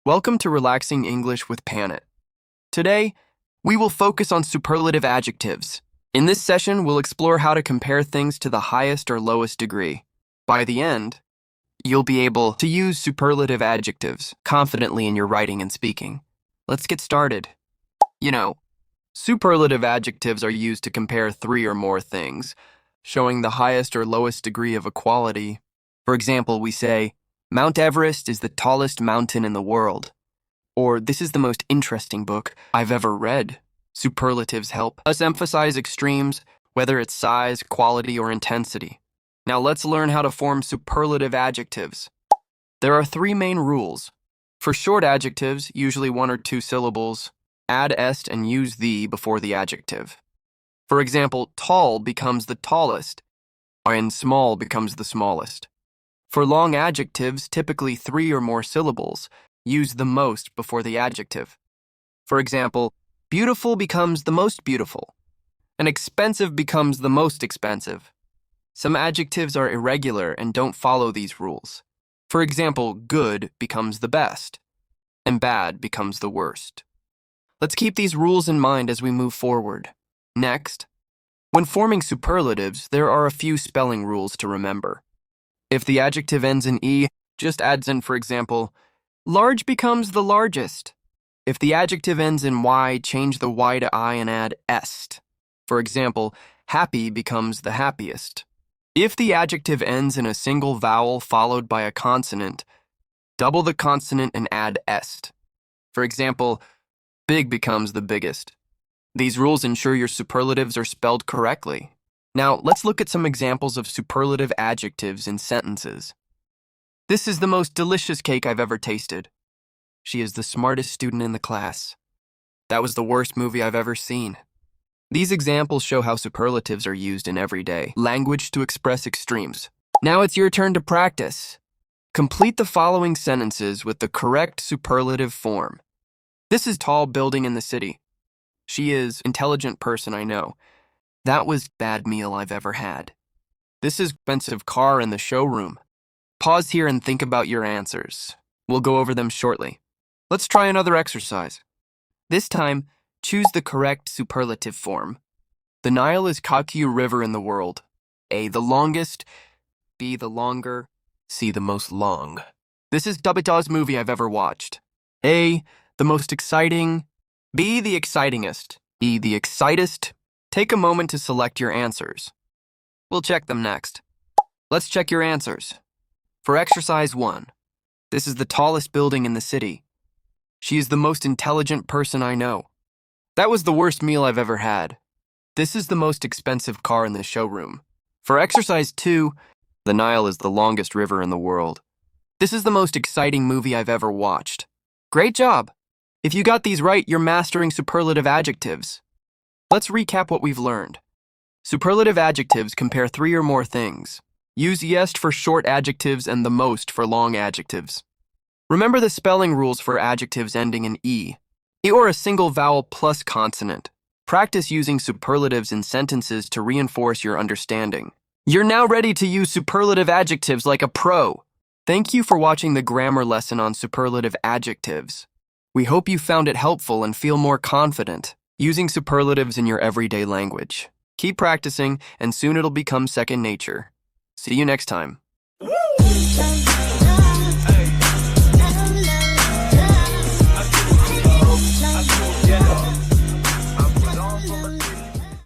Welcome to Relaxing English with Panit. Today, we will focus on superlative adjectives. In this session, we'll explore how to compare things to the highest or lowest degree. By the end, you'll be able to use superlative adjectives confidently in your writing and speaking. Let's get started. Superlative adjectives are used to compare three or more things, showing the highest or lowest degree of equality. For example, we say, Mount Everest is the tallest mountain in the world. Or, this is the most interesting book I've ever read. Superlatives help us emphasize extremes, whether it's size, quality, or intensity. Now let's learn how to form superlative adjectives. There are three main rules. For short adjectives, usually one or two syllables, add est and use the before the adjective. For example, tall becomes the tallest, and small becomes the smallest. For long adjectives, typically three or more syllables, use the most before the adjective. For example, beautiful becomes the most beautiful, and expensive becomes the most expensive. Some adjectives are irregular and don't follow these rules. For example, good becomes the best, and bad becomes the worst. Let's keep these rules in mind as we move forward. Next, when forming superlatives, there are a few spelling rules to remember. If the adjective ends in E, just adds in, for example, large becomes the largest. If the adjective ends in Y, change the Y to I and add est. For example, happy becomes the happiest. If the adjective ends in a single vowel followed by a consonant, double the consonant and add est. For example, big becomes the biggest. These rules ensure your superlatives are spelled correctly. Now, let's look at some examples of superlative adjectives in sentences. This is the most delicious cake I've ever tasted. She is the smartest student in the class. That was the worst movie I've ever seen. These examples show how superlatives are used in everyday language to express extremes. Now it's your turn to practice. Complete the following sentences with the correct superlative form. This is tall building in the city. She is intelligent person I know. That was bad meal I've ever had. This is expensive car in the showroom. Pause here and think about your answers. We'll go over them shortly. Let's try another exercise. This time, choose the correct superlative form. The Nile is Kaku river in the world. A, the longest. B, the longer. C, the most long. This is the best movie I've ever watched. A, the most exciting. B, the excitingest. E, the excitest. Take a moment to select your answers. We'll check them next. Let's check your answers. For exercise 1, this is the tallest building in the city. She is the most intelligent person I know. That was the worst meal I've ever had. This is the most expensive car in the showroom. For exercise 2, the Nile is the longest river in the world. This is the most exciting movie I've ever watched. Great job! If you got these right, you're mastering superlative adjectives. Let's recap what we've learned. Superlative adjectives compare three or more things. Use est for short adjectives and the most for long adjectives. Remember the spelling rules for adjectives ending in E or a single vowel plus consonant. Practice using superlatives in sentences to reinforce your understanding. You're now ready to use superlative adjectives like a pro. Thank you for watching the grammar lesson on superlative adjectives. We hope you found it helpful and feel more confident using superlatives in your everyday language. Keep practicing, and soon it'll become second nature. See you next time.